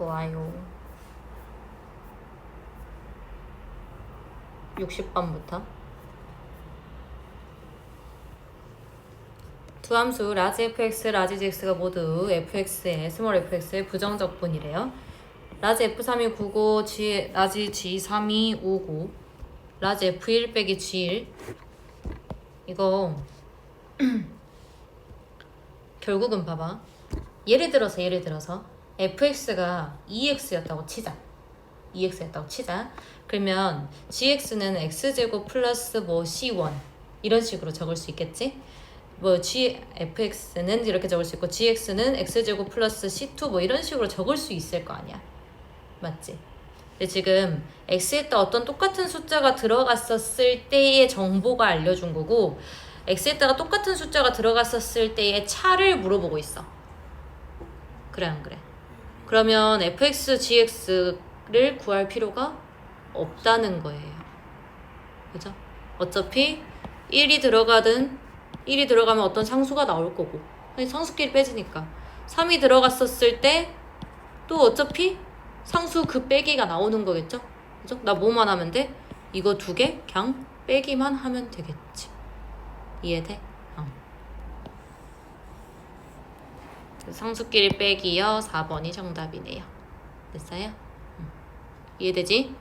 좋아요. 60번부터 두 함수 라지 fx, 라지 gx가 모두 fx의 스몰 fx의 부정적분이래요. 라지 f3이 9고 라지 g3이 5고 라지 f1 빼기 g1 이거 결국은 봐봐. 예를 들어서 fx가 2x였다고 치자. 2x였다고 치자. 그러면 gx는 x제곱 플러스 뭐 c1 이런 식으로 적을 수 있겠지? 뭐 fx는 이렇게 적을 수 있고 gx는 x제곱 플러스 c2 뭐 이런 식으로 적을 수 있을 거 아니야. 맞지? 근데 지금 x에다 어떤 똑같은 숫자가 들어갔었을 때의 정보가 알려준 거고 x에다가 똑같은 숫자가 들어갔었을 때의 차를 물어보고 있어. 그래 안 그래? 그러면 fx, gx를 구할 필요가 없다는 거예요. 그죠? 어차피 1이 들어가면 어떤 상수가 나올 거고 상수끼리 빼지니까 3이 들어갔었을 때 또 어차피 상수 그 빼기가 나오는 거겠죠? 그죠? 나 뭐만 하면 돼? 이거 두 개 그냥 빼기만 하면 되겠지. 이해돼? 상수끼리 빼기요 4번이 정답이네요. 됐어요? 이해되지?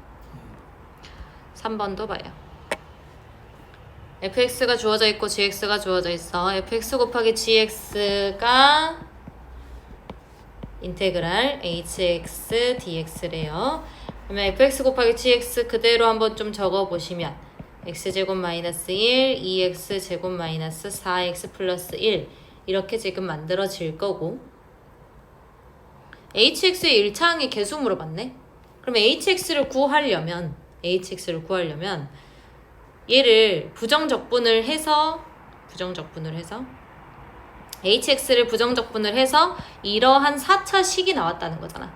3번도 봐요. fx가 주어져 있고 gx가 주어져 있어. fx 곱하기 gx가 인테그랄 hx dx래요. 그러면 fx 곱하기 gx 그대로 한번 좀 적어보시면 x제곱 마이너스 1, 2x제곱 마이너스 4x 플러스 1 이렇게 지금 만들어질 거고 hx의 1차항의 개수 물어봤네? 그럼 hx를 구하려면 얘를 부정적분을 해서 hx를 부정적분을 해서 이러한 4차식이 나왔다는 거잖아.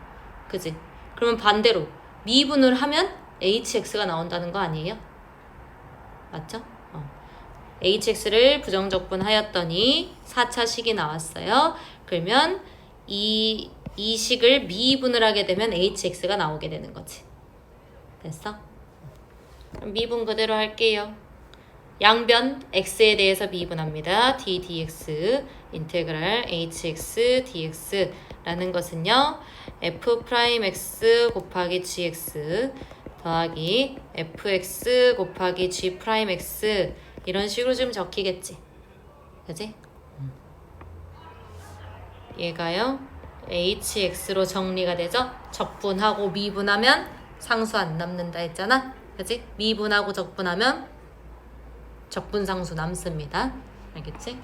그지? 그러면 반대로 미분을 하면 hx가 나온다는 거 아니에요? 맞죠? hx를 부정적분하였더니 4차식이 나왔어요. 그러면 이 식을 미분을 하게 되면 hx가 나오게 되는 거지. 됐어? 그럼 미분 그대로 할게요. 양변 x에 대해서 미분합니다. d dx 인테그랄 hx dx라는 것은요. f'x 곱하기 gx 더하기 fx 곱하기 g'x 이런 식으로 좀 적히겠지. 그치? 얘가요. hx로 정리가 되죠. 적분하고 미분하면 상수 안 남는다 했잖아. 그치? 미분하고 적분하면 적분상수 남습니다. 알겠지?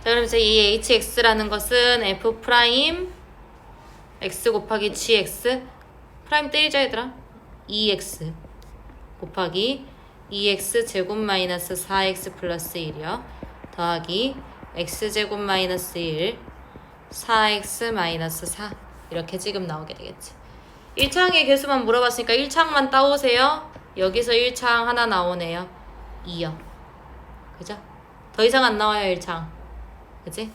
자, 그럼 이제 이 hx라는 것은 f 프라임 x 곱하기 gx 프라임 때리자 얘들아. 2x 곱하기 2x 제곱 마이너스 4x 플러스 1이요. 더하기 x제곱 마이너스 1 4x 마이너스 4 이렇게 지금 나오게 되겠지. 1차항의 개수만 물어봤으니까 1차항만 따오세요. 여기서 1차항 하나 나오네요. 2요. 그죠? 더 이상 안 나와요 1차항. 그치?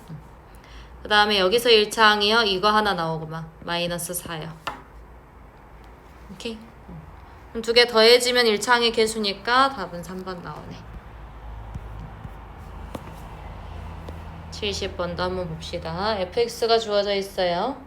그 다음에 여기서 1차항이요. 이거 하나 나오고만 마이너스 4요. 오케이? 그럼 두 개 더해지면 1차항의 개수니까 답은 3번 나오네. 70번도 한번 봅시다. fx가 주어져 있어요.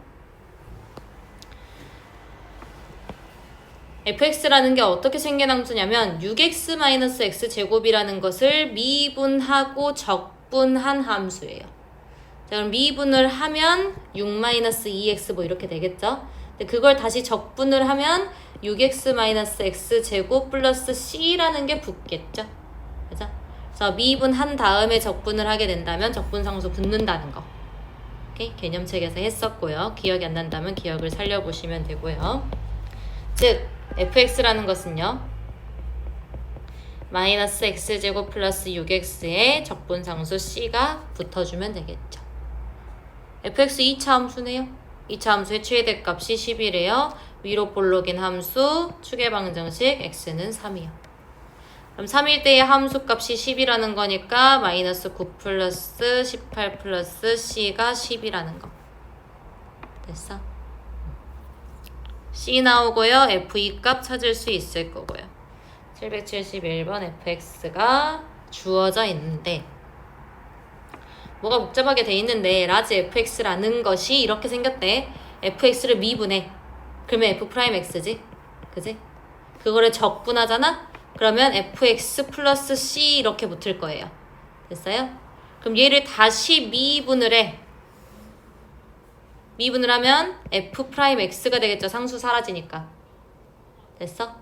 fx라는 게 어떻게 생긴 함수냐면 6x-x제곱이라는 것을 미분하고 적분한 함수예요. 자, 그럼 미분을 하면 6-2x 뭐 이렇게 되겠죠? 근데 그걸 다시 적분을 하면 6x-x제곱 플러스 c라는 게 붙겠죠? 그죠? 그래서 미분한 다음에 적분을 하게 된다면 적분상수 붙는다는 거. 오케이? 개념책에서 했었고요. 기억이 안 난다면 기억을 살려보시면 되고요. 즉 fx라는 것은요. 마이너스 x제곱 플러스 6x에 적분상수 c가 붙어주면 되겠죠. fx 2차 함수네요. 2차 함수의 최대값이 10이래요. 위로 볼록인 함수, 추계방정식 x는 3이요. 그럼 3일 때의 함수값이 10이라는 거니까 마이너스 9 플러스 18 플러스 c가 10이라는 거. 됐어? C 나오고요. F2 값 찾을 수 있을 거고요. 771번 fx가 주어져 있는데 뭐가 복잡하게 돼 있는데 라지 fx라는 것이 이렇게 생겼대. fx를 미분해. 그러면 f'x지. 그지? 그거를 적분하잖아? 그러면 fx 플러스 c 이렇게 붙을 거예요. 됐어요? 그럼 얘를 다시 미분을 해. 미분을 하면 f'x가 되겠죠. 상수 사라지니까. 됐어?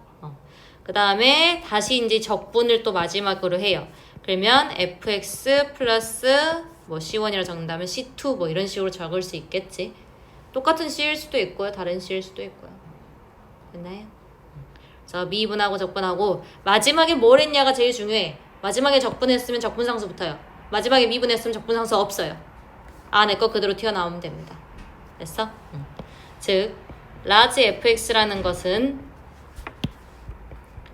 그 다음에 다시 이제 적분을 또 마지막으로 해요. 그러면 fx 플러스 뭐 c1이라 적는다면 c2 뭐 이런 식으로 적을 수 있겠지. 똑같은 c일 수도 있고요. 다른 c일 수도 있고요. 됐나요? 그래서 미분하고 적분하고 마지막에 뭘 했냐가 제일 중요해. 마지막에 적분했으면 적분상수 붙어요. 마지막에 미분했으면 적분상수 없어요. 내 거 그대로 튀어나오면 됩니다. 됐어? 즉 라지 fx라는 것은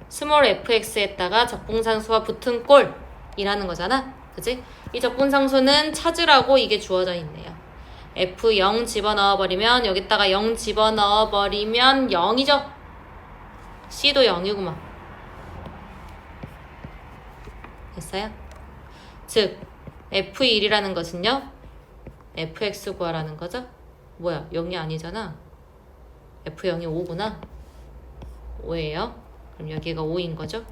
스몰 fx에다가 적분상수가 붙은 꼴이라는 거잖아. 그치? 이 적분상수는 찾으라고 이게 주어져 있네요. f0 집어넣어버리면 여기다가 0 집어넣어버리면 0이죠. c도 0이구만. 됐어요? 즉 f1이라는 것은요. fx 구하라는 거죠. 뭐야 0이 아니잖아. f0이 5구나. 5예요. 그럼 여기가 5인 거죠.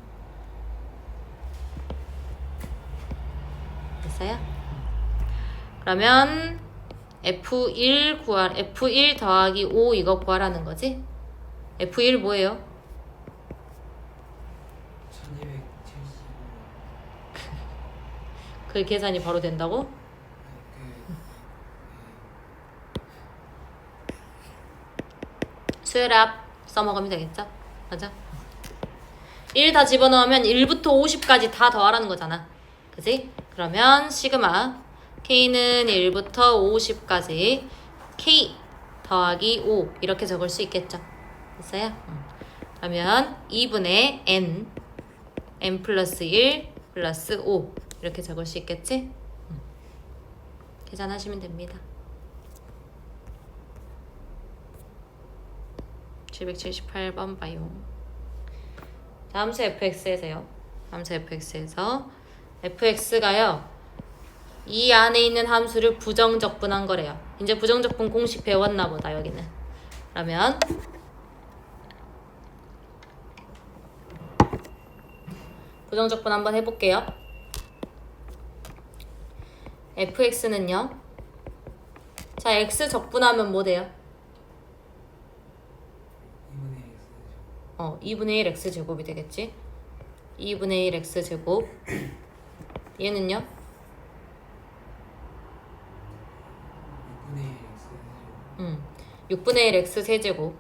됐어요? 그러면 F1 더하기 5 이거 구하라는 거지? F1 뭐예요? 1275. 그 계산이 바로 된다고? 수열합 써먹으면 되겠죠? 맞아? 1 다 집어넣으면 1부터 50까지 다 더하라는 거잖아. 그지? 그러면 시그마 K는 1부터 50까지 K 더하기 5 이렇게 적을 수 있겠죠. 됐어요? 그러면 2분의 N 플러스 1 플러스 5 이렇게 적을 수 있겠지? 계산하시면 됩니다. 778번 봐요. 함수 fx에서요. 함수 fx에서 fx가요. 이 안에 있는 함수를 부정적분한 거래요. 이제 부정적분 공식 배웠나 보다 여기는. 그러면 부정적분 한번 해볼게요. fx는요. 자 x 적분하면 뭐 돼요? 2분의 1 x제곱이 되겠지. 2분의 1 x제곱. 얘는요? 6분의 1 x 세제곱.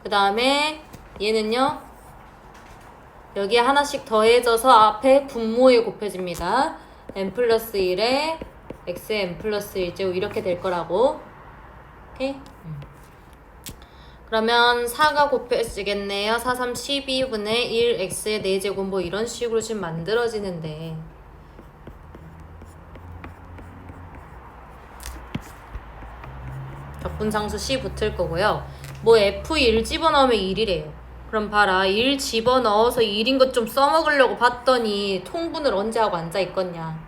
그 다음에 얘는요. 여기에 하나씩 더해져서 앞에 분모에 곱해집니다. n 플러스 1에 x n 플러스 1제곱 이렇게 될 거라고. 오케이? 그러면 4가 곱해지겠네요. 4, 3, 12분의 1 x의 4제곱 뭐 이런 식으로 지금 만들어지는데 적분상수 C 붙을 거고요. 뭐 F1 집어넣으면 1이래요. 그럼 봐라. 1 집어넣어서 1인 것 좀 써먹으려고 봤더니 통분을 언제 하고 앉아있겠냐.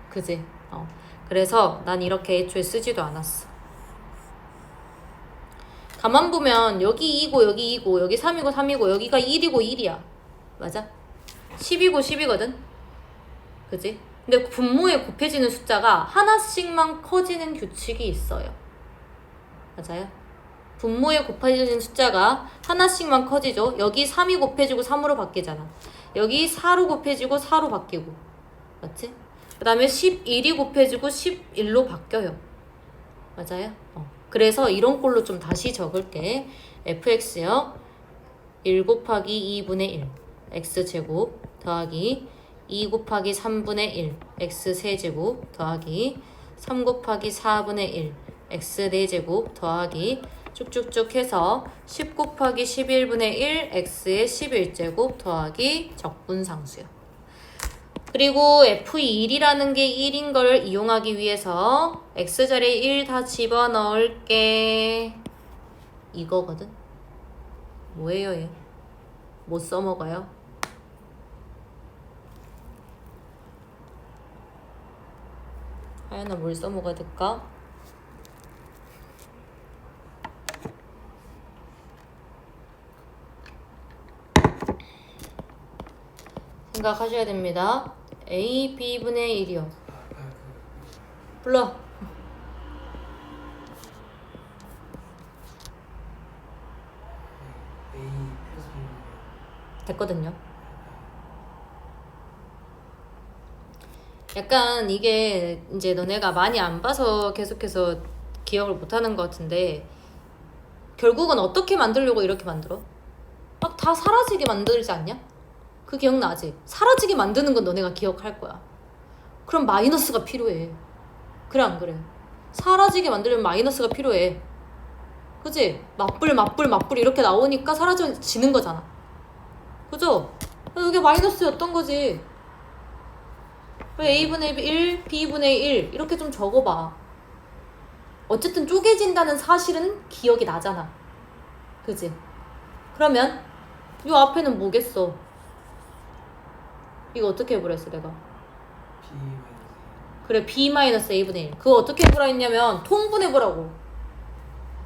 그지? 그래서 난 이렇게 애초에 쓰지도 않았어. 가만 보면 여기 2고 여기 2고 여기 3이고 3이고 여기가 1이고 1이야. 맞아? 10이고 10이거든? 그지? 근데 분모에 곱해지는 숫자가 하나씩만 커지는 규칙이 있어요. 맞아요? 분모에 곱해지는 숫자가 하나씩만 커지죠. 여기 3이 곱해지고 3으로 바뀌잖아. 여기 4로 곱해지고 4로 바뀌고. 맞지? 그 다음에 11이 곱해지고 11로 바뀌어요. 맞아요? 그래서 이런 꼴로 좀 다시 적을게. fx요. 1 곱하기 2분의 1 x제곱 더하기 2 곱하기 3분의 1 x 세제곱 더하기 3 곱하기 4분의 1 x 4제곱 더하기 쭉쭉쭉 해서 10 곱하기 11분의 1 x의 11제곱 더하기 적분상수요. 그리고 F1이라는 게 1인 걸 이용하기 위해서 X자리에 1 다 집어넣을게. 이거거든. 뭐예요 얘? 뭐 써먹어요? 하연아 뭘 써먹어야 될까? 생각하셔야 됩니다. A, B분의 1이요. 불러. A 플러스 됐거든요. 약간 이게 이제 너네가 많이 안 봐서 계속해서 기억을 못하는 것 같은데 결국은 어떻게 만들려고 이렇게 만들어? 막 다 사라지게 만들지 않냐? 그 기억나지? 사라지게 만드는 건 너네가 기억할 거야. 그럼 마이너스가 필요해. 그래 안 그래? 사라지게 만들려면 마이너스가 필요해. 그치? 맞불 이렇게 나오니까 사라지는 거잖아. 그죠? 이게 마이너스였던 거지. A분의 1, B분의 1 이렇게 좀 적어봐. 어쨌든 쪼개진다는 사실은 기억이 나잖아. 그지? 그러면 이 앞에는 뭐겠어? 이거 어떻게 해보랬어 내가? B 마이너스 그래 B-A분의 1 그거 어떻게 해보라 했냐면 통분해보라고.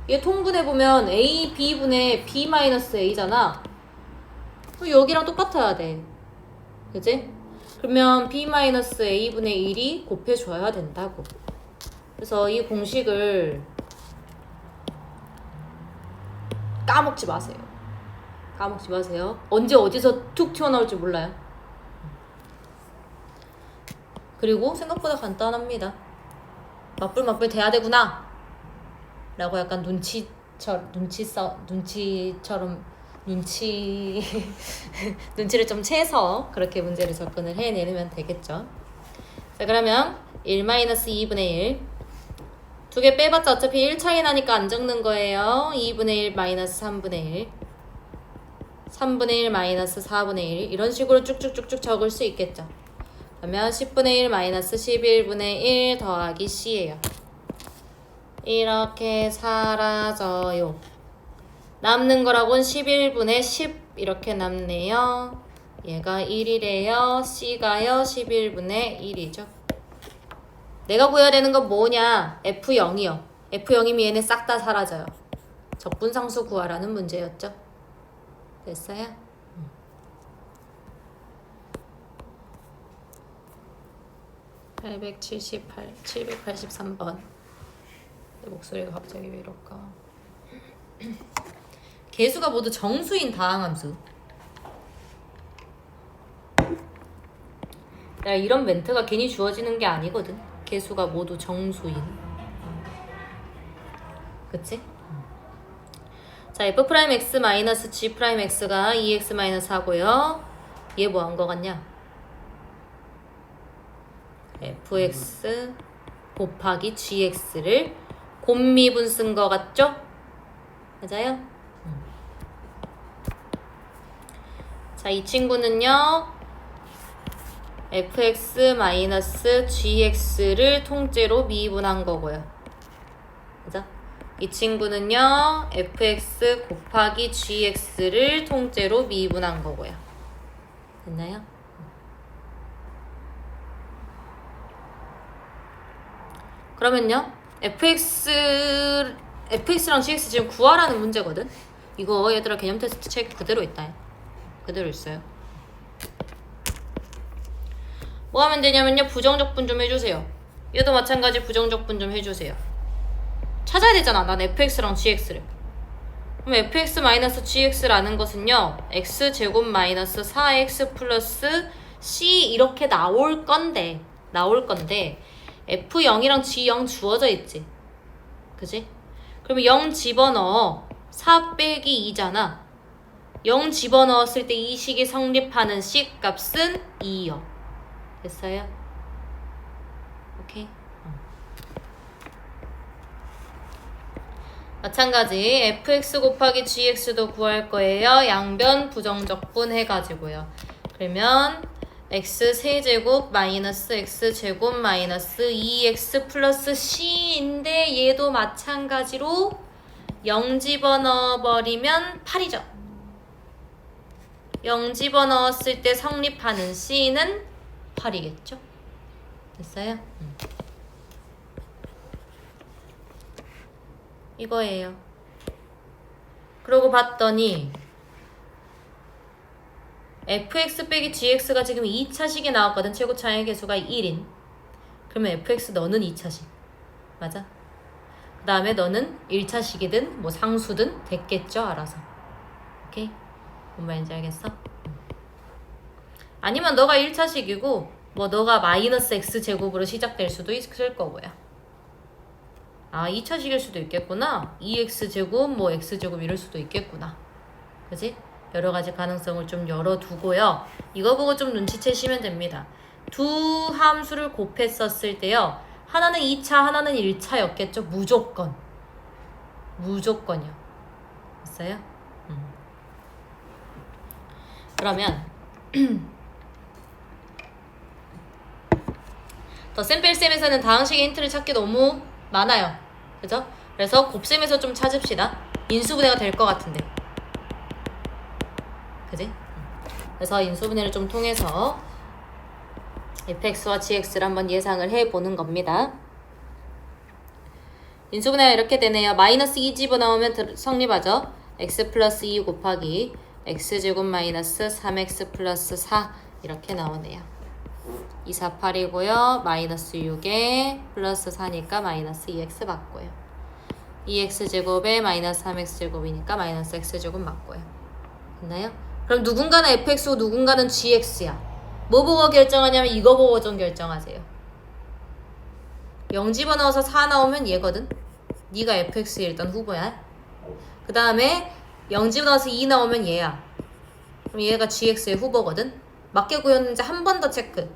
얘 통분해보면 A, B분의 B-A잖아. 여기랑 똑같아야 돼. 그지? 그러면 B-A분의 1이 곱해줘야 된다고. 그래서 이 공식을 까먹지 마세요. 까먹지 마세요. 언제 어디서 툭 튀어나올지 몰라요. 그리고 생각보다 간단합니다. 맞불 돼야 되구나 라고 약간 눈치를 좀 채서 그렇게 문제를 접근을 해내면 되겠죠. 자 그러면 1-2분의 1 두 개 빼봤자 어차피 1 차이 나니까 안 적는 거예요. 2분의 1 마이너스 3분의 1 3분의 1 마이너스 4분의 1 이런 식으로 쭉쭉쭉쭉 적을 수 있겠죠. 그러면 10분의 1 마이너스 11분의 1 더하기 C예요. 이렇게 사라져요. 남는 거라고는 11분의 10 이렇게 남네요. 얘가 1이래요. C가요 11분의 1이죠. 내가 구해야 되는 건 뭐냐? F0이요. F0이면 얘네 싹 다 사라져요. 적분상수 구하라는 문제였죠. 됐어요? 783번. 내 목소리가 갑자기 왜 이럴까? 개수가 모두 정수인 다항함수. 야, 이런 멘트가 괜히 주어지는 게 아니거든. 개수가 모두 정수인. 그치? 자, F'X-G'X가 2X-4고요. 얘 뭐 한 거 같냐? fx 곱하기 gx를 곱미분 쓴 거 같죠? 맞아요? 자, 이 친구는요 fx-gx를 통째로 미분한 거고요. 그죠? 이 친구는요 fx 곱하기 gx를 통째로 미분한 거고요. 됐나요? 그러면요 fx랑 gx 지금 구하라는 문제거든. 이거 얘들아 개념 테스트 책 그대로 있다. 그대로 있어요. 뭐 하면 되냐면요 부정적 분 좀 해주세요. 얘도 마찬가지 부정적 분 좀 해주세요. 찾아야 되잖아 난 fx랑 gx를. 그럼 fx-gx라는 것은요 x제곱 마이너스 4x 플러스 c 이렇게 나올 건데 F0이랑 G0 주어져 있지. 그지? 그러면 0 집어넣어. 4 빼기 2잖아. 0 집어넣었을 때 이 식이 성립하는 식 값은 2요. 됐어요? 오케이? 마찬가지 fx 곱하기 gx도 구할 거예요. 양변 부정적분 해가지고요. 그러면 x 세제곱 마이너스 x 제곱 마이너스 2x 플러스 c인데 얘도 마찬가지로 0 집어넣어 버리면 8이죠. 0 집어넣었을 때 성립하는 c는 8이겠죠. 됐어요? 이거예요. 그러고 봤더니 fx 빼기 gx가 지금 2차식이 나왔거든. 최고차의 개수가 1인. 그러면 fx 너는 2차식. 맞아? 그 다음에 너는 1차식이든 뭐 상수든 됐겠죠. 알아서. 오케이? 뭔 말인지 알겠어? 아니면 너가 1차식이고 뭐 너가 마이너스 x제곱으로 시작될 수도 있을 거고요. 아 2차식일 수도 있겠구나. 2x제곱 뭐 x제곱 이럴 수도 있겠구나. 그지? 여러 가지 가능성을 좀 열어두고요. 이거 보고 좀 눈치채시면 됩니다. 두 함수를 곱했었을 때요. 하나는 2차, 하나는 1차였겠죠. 무조건. 무조건이요. 됐어요? 그러면 덧셈 뺄셈에서는 다항식의 힌트를 찾기 너무 많아요. 그죠? 그래서 곱셈에서 좀 찾읍시다. 인수분해가 될 것 같은데. 그지? 그래서 인수분해를 좀 통해서 fx와 gx를 한번 예상을 해보는 겁니다. 인수분해가 이렇게 되네요. 마이너스 2 집어넣으면 성립하죠. x 플러스 2 곱하기 x제곱 마이너스 3x 플러스 4 이렇게 나오네요. 2, 4, 8이고요. 마이너스 6에 플러스 4니까 마이너스 2x 맞고요. 2x제곱에 마이너스 3x제곱이니까 마이너스 x제곱 맞고요. 됐나요? 그럼 누군가는 fx고 누군가는 gx야. 뭐 보고 결정하냐면 이거 보고 좀 결정하세요. 0 집어넣어서 4 나오면 얘거든. 네가 fx의 일단 후보야. 그 다음에 0 집어넣어서 2 나오면 얘야. 그럼 얘가 gx의 후보거든. 맞게 구였는지 한 번 더 체크.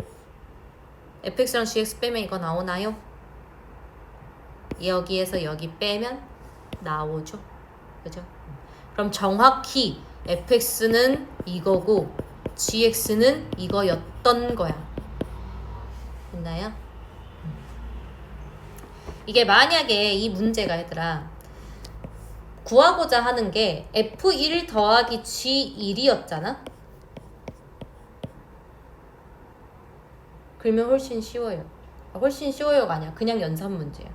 fx랑 gx 빼면 이거 나오나요? 여기에서 여기 빼면 나오죠. 그죠? 그럼 정확히 fx는 이거고 gx는 이거였던 거야. 됐나요? 이게 만약에 이 문제가 얘들아 구하고자 하는 게 f1 더하기 g1이었잖아? 그러면 훨씬 쉬워요. 훨씬 쉬워요가 아니야. 그냥 연산 문제야.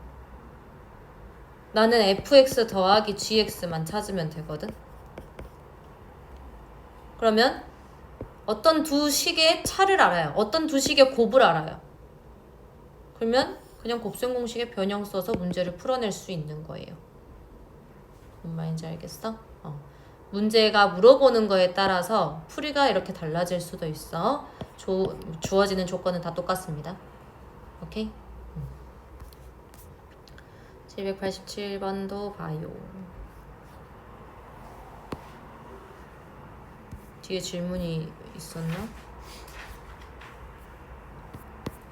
나는 fx 더하기 gx만 찾으면 되거든. 그러면 어떤 두 식의 차를 알아요. 어떤 두 식의 곱을 알아요. 그러면 그냥 곱셈 공식에 변형 써서 문제를 풀어낼 수 있는 거예요. 뭔 말인지 알겠어? 문제가 물어보는 거에 따라서 풀이가 이렇게 달라질 수도 있어. 주어지는 조건은 다 똑같습니다. 오케이? 787번도 봐요. 뒤에 질문이 있었나?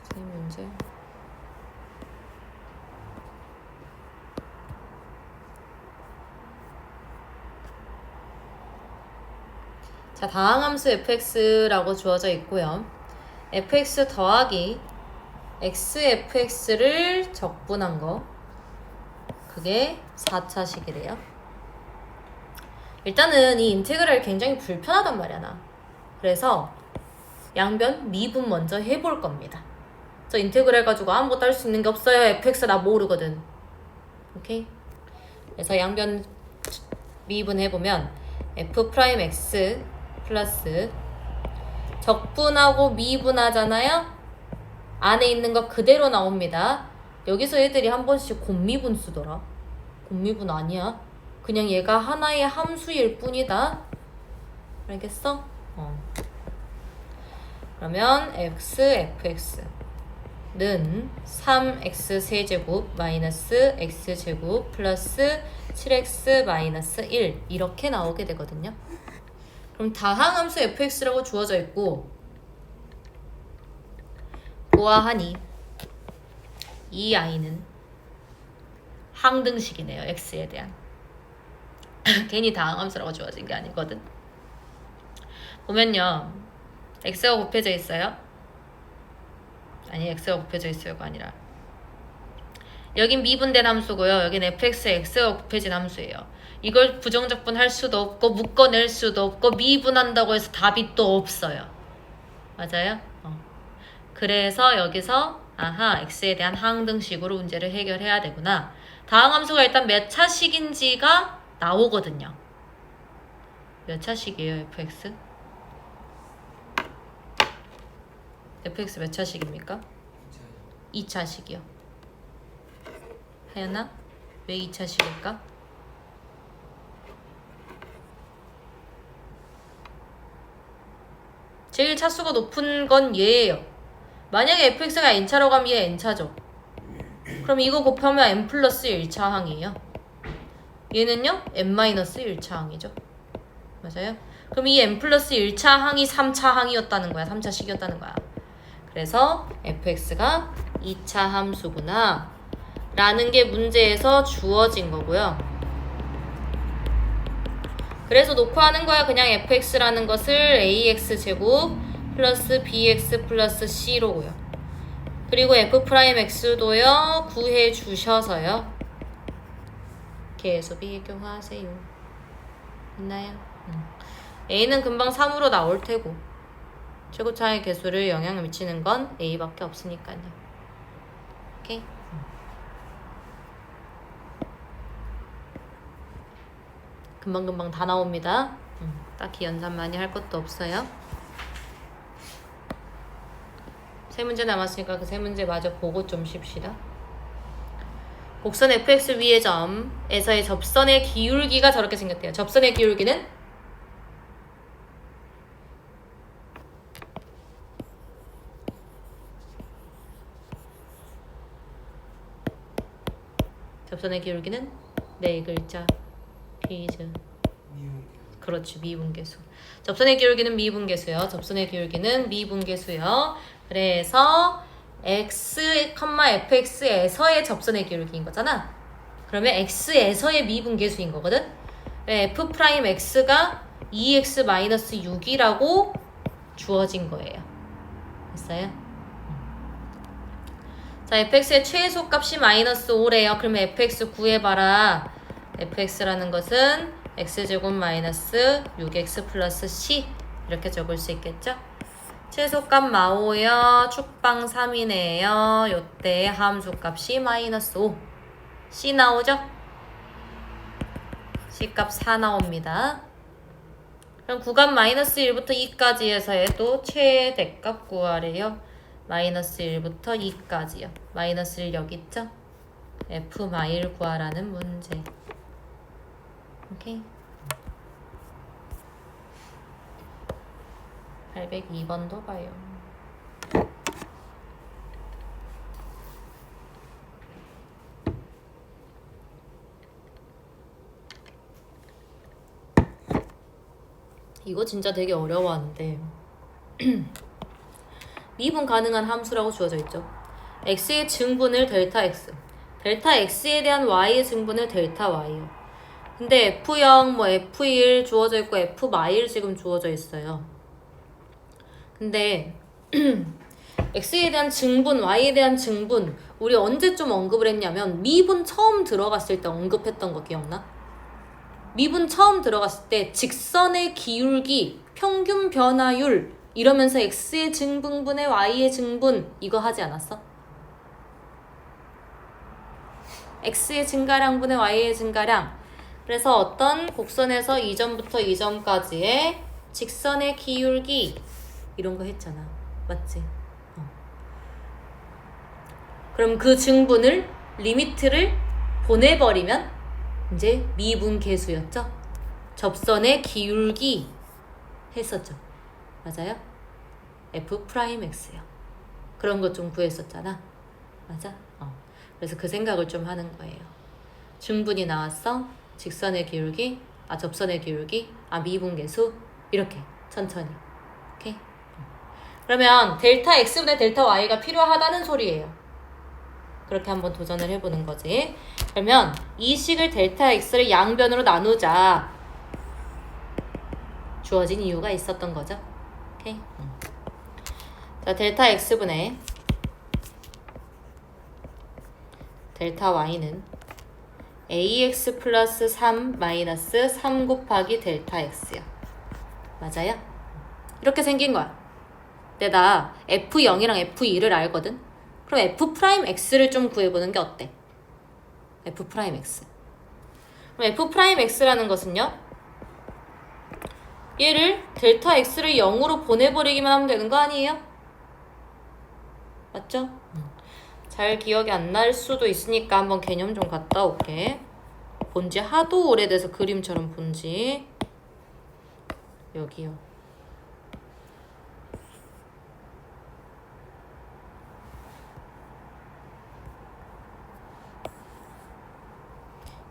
세 문제. 자, 다항함수 fx라고 주어져 있고요. fx 더하기 xfx를 적분한 거. 그게 4차식이래요. 일단은 이 인테그랄 굉장히 불편하단 말이야, 나. 그래서 양변 미분 먼저 해볼 겁니다. 저 인테그랄 가지고 아무것도 할 수 있는 게 없어요. fx 나 모르거든. 오케이? 그래서 양변 미분 해보면 f'x 플러스 적분하고 미분하잖아요. 안에 있는 거 그대로 나옵니다. 여기서 애들이 한 번씩 곱미분 쓰더라. 곱미분 아니야. 그냥 얘가 하나의 함수일 뿐이다. 알겠어? 그러면 fx는 3x 세제곱 마이너스 x제곱 플러스 7x 마이너스 1 이렇게 나오게 되거든요. 그럼 다항함수 fx라고 주어져 있고 보아하니 이 i는 항등식이네요. x에 대한. 괜히 다항함수라고 주어진 게 아니거든. 보면요. x가 곱해져 있어요. 아니 x가 곱해져 있어요가 아니라 여긴 미분된 함수고요. 여긴 fx x가 곱해진 함수예요. 이걸 부정적분 할 수도 없고 묶어낼 수도 없고 미분한다고 해서 답이 또 없어요. 맞아요? 그래서 여기서 아하 x에 대한 항등식으로 문제를 해결해야 되구나. 다항 함수가 일단 몇 차식인지가 나오거든요. 몇 차식이에요 fx? fx 몇 차식입니까? 2차식이요. 하연아? 왜 2차식일까? 제일 차수가 높은 건 얘예요. 만약에 fx가 n차라고 하면 얘 n차죠. 그럼 이거 곱하면 n 플러스 1차 항이에요. 얘는요? n-1차 항이죠. 맞아요? 그럼 이 n 플러스 1차 항이 3차 항이었다는 거야. 3차식이었다는 거야. 그래서 fx가 2차 함수구나 라는 게 문제에서 주어진 거고요. 그래서 놓고 하는 거야. 그냥 fx라는 것을 ax제곱 플러스 bx 플러스 c로고요. 그리고 f'x도요. 구해 주셔서요. 계속 비교하세요. 있나요? a는 금방 3으로 나올 테고 최고차의 개수를 영향을 미치는 건 a밖에 없으니까요. 오케이? 금방금방 다 나옵니다. 딱히 연산 많이 할 것도 없어요. 세 문제 남았으니까 그 세 문제 마저 보고 좀 쉽시다. 곡선 fx 위의 점에서의 접선의 기울기가 저렇게 생겼대요. 접선의 기울기는 네 글자 퀴즈. 그렇지, 미분계수. 접선의 기울기는 미분계수요. 접선의 기울기는 미분계수요. 그래서 x, fx에서의 접선의 기울기인 거잖아. 그러면 x에서의 미분계수인 거거든. f'x가 2x-6이라고 주어진 거예요. 됐어요? 자, fx의 최소값이 -5래요. 그러면 fx 구해봐라. fx라는 것은 x제곱 마이너스 6x 플러스 c 이렇게 적을 수 있겠죠? 최소값 마오요. 축방 3이네요. 요때 함수값이 -5. c 나오죠? c값 4 나옵니다. 그럼 구간 -1부터 2까지 해서의 또 최대값 구하래요. -1부터 2까지요. -1 여기 있죠? f-1 구하라는 문제. 오케이. 802번도 봐요. 이거 진짜 되게 어려워하는데 미분 가능한 함수라고 주어져 있죠. x의 증분을 델타 x, 델타 x에 대한 y의 증분을 델타 y요. 근데 f0, 뭐 f1 주어져 있고 f-1 지금 주어져 있어요. 근데 x에 대한 증분, y에 대한 증분 우리 언제 좀 언급을 했냐면 미분 처음 들어갔을 때 언급했던 거 기억나? 미분 처음 들어갔을 때 직선의 기울기, 평균 변화율 이러면서 x의 증분분의 y의 증분 이거 하지 않았어? x의 증가량분의 y의 증가량. 그래서 어떤 곡선에서 이 점부터 이 점까지의 직선의 기울기 이런 거 했잖아. 맞지? 그럼 그 증분을 리미트를 보내버리면 이제 미분계수였죠? 접선의 기울기 했었죠. 맞아요? f'x요. 그런 것 좀 구했었잖아. 맞아? 그래서 그 생각을 좀 하는 거예요. 증분이 나왔어? 직선의 기울기, 접선의 기울기, 미분계수 이렇게 천천히. 오케이? 그러면 델타 x분의 델타 y가 필요하다는 소리예요. 그렇게 한번 도전을 해보는 거지. 그러면 이 식을 델타 x를 양변으로 나누자. 주어진 이유가 있었던 거죠. 오케이? 자, 델타 x분의 델타 y는 ax 플러스 3 마이너스 3 곱하기 델타 x야. 맞아요? 이렇게 생긴 거야. 근데 나 f0이랑 f2를 알거든? 그럼 f 프라임 x를 좀 구해보는 게 어때? f 프라임 x. 그럼 f 프라임 x라는 것은요, 얘를 델타 x를 0으로 보내버리기만 하면 되는 거 아니에요? 맞죠? 잘 기억이 안 날 수도 있으니까 한번 개념 좀 갔다 올게. 본지 하도 오래돼서 그림처럼 본지. 여기요.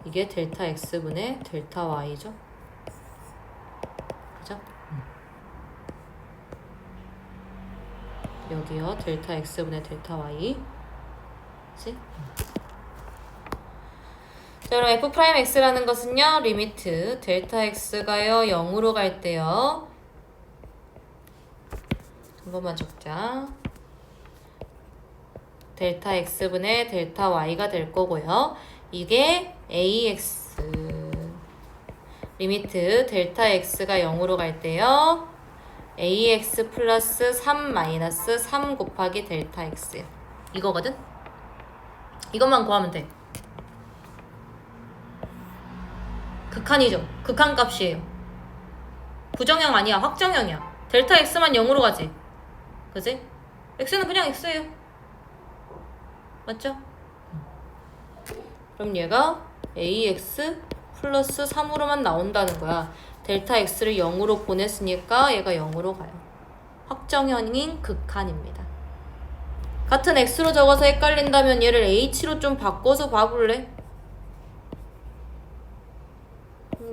이게 델타 x분의 델타 y죠. 그죠? 여기요. 델타 x분의 델타 y. 그치? 자, 그럼 f 프라임 x라는 것은요, 리미트 델타 x가요 0으로 갈 때요, 한 번만 적자. 델타 x분의 델타 y가 될 거고요. 이게 ax 리미트 델타 x가 0으로 갈 때요, ax 플러스 3 마이너스 3 곱하기 델타 x 이거거든? 이것만 구하면 돼. 극한이죠. 극한값이에요. 부정형 아니야. 확정형이야. 델타 x만 0으로 가지. 그지? x는 그냥 x예요. 맞죠? 그럼 얘가 ax 플러스 3으로만 나온다는 거야. 델타 x를 0으로 보냈으니까 얘가 0으로 가요. 확정형인 극한입니다. 같은 x로 적어서 헷갈린다면 얘를 h로 좀 바꿔서 봐볼래?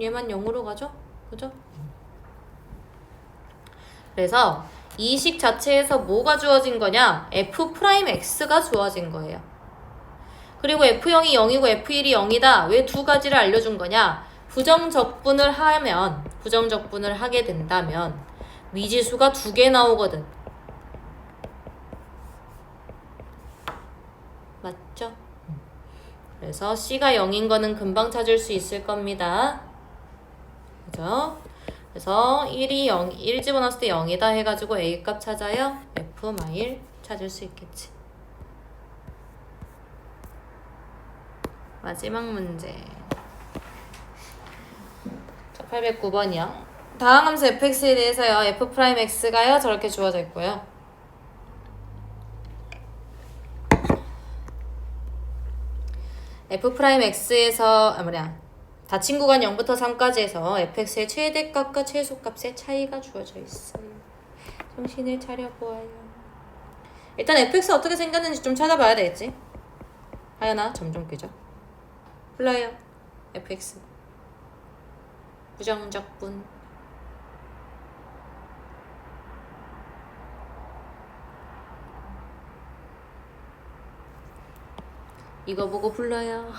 얘만 0으로 가죠? 그죠? 그래서 이 식 자체에서 뭐가 주어진 거냐? f 프라임 x가 주어진 거예요. 그리고 f0이 0이고 f1이 0이다. 왜 두 가지를 알려준 거냐? 부정적분을 하게 된다면 미지수가 2개 나오거든. 맞죠? 그래서 C가 0인 거는 금방 찾을 수 있을 겁니다. 그죠? 그래서 1이 0, 1 집어넣었을 때 0이다 해가지고 A 값 찾아요. F 마일 찾을 수 있겠지. 마지막 문제. 자, 809번이요. 다음 함수 fx에 대해서요. f'x가요. 저렇게 주어져 있고요. f'x에서 닫힌 구간 0부터 3까지에서 fx의 최대값과 최소값의 차이가 주어져 있어요. 정신을 차려보아요. 일단 fx 어떻게 생겼는지 좀 찾아봐야 되겠지. 하연아 점점 끄죠. 불러요. fx 부정적분 이거 보고 불러요.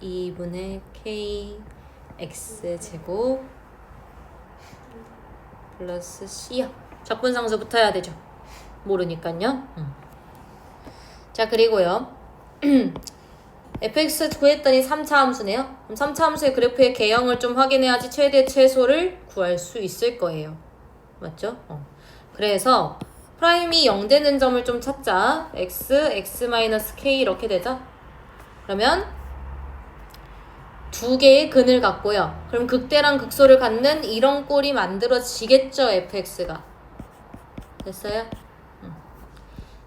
2분의 k x제곱 플러스 c요. 적분상수 붙어야 되죠. 모르니까요. 자, 그리고요. fx 구했더니 3차 함수네요. 그럼 3차 함수의 그래프의 개형을 좀 확인해야지 최대 최소를 구할 수 있을 거예요. 맞죠? 그래서 프라임이 0 되는 점을 좀 찾자. x-k 이렇게 되죠? 그러면 두 개의 근을 갖고요. 그럼 극대랑 극소를 갖는 이런 꼴이 만들어지겠죠, fx가. 됐어요?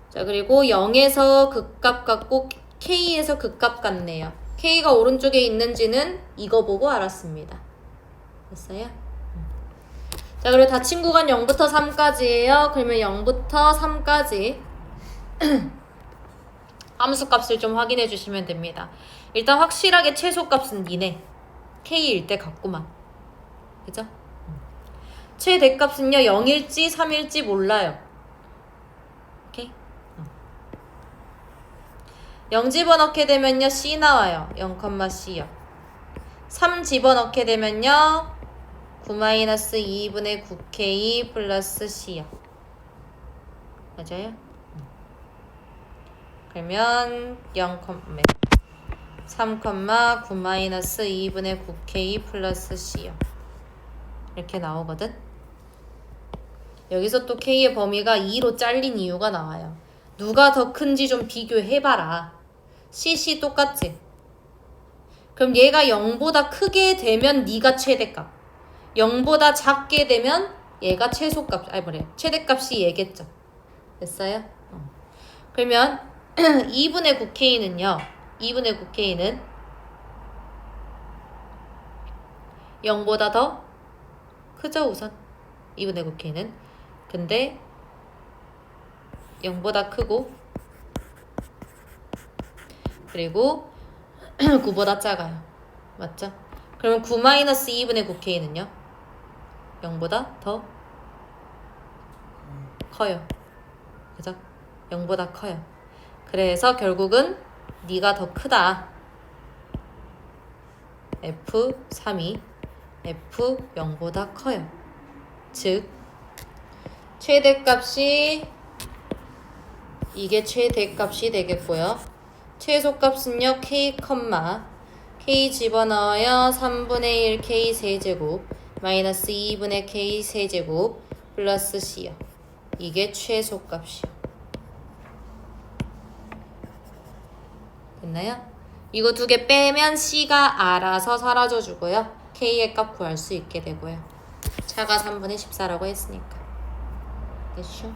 자, 그리고 0에서 극값 같고 k에서 극값 같네요. k가 오른쪽에 있는지는 이거 보고 알았습니다. 됐어요? 자, 그리고 닫힌 구간 0부터 3까지예요. 그러면 0부터 3까지 함수값을 좀 확인해 주시면 됩니다. 일단 확실하게 최소값은 니네 k일 때 같구만. 그죠? 최대값은요 0일지 3일지 몰라요. 오케이? 0 집어넣게 되면요 C 나와요. 0,C요. 3 집어넣게 되면요 9-2분의 9K 플러스 C요. 맞아요? 그러면 3,9-2분의 9K 플러스 C요. 이렇게 나오거든. 여기서 또 K의 범위가 2로 잘린 이유가 나와요. 누가 더 큰지 좀 비교해봐라. CC 똑같지? 그럼 얘가 0보다 크게 되면 네가 최대값, 0보다 작게 되면 얘가 최소값, 최대값이 얘겠죠. 됐어요? 그러면 2분의 9K는요 2분의 9K는 0보다 더 크죠. 우선 2분의 9K는. 근데 0보다 크고 그리고 9보다 작아요. 맞죠? 그러면 9-2분의 9K는요 0보다 더 커요. 그죠? 0보다 커요. 그래서 결국은 네가 더 크다. F3이 F0보다 커요. 즉 최대값이 이게 최대값이 되겠고요. 최소값은요 K, K 집어넣어요. 3분의 1 K 세제곱 마이너스 2분의 K 세제곱 플러스 C요. 이게 최소값이요. 됐나요? 이거 두 개 빼면 C가 알아서 사라져주고요. K의 값 구할 수 있게 되고요. 차가 3분의 14라고 했으니까. 됐죠?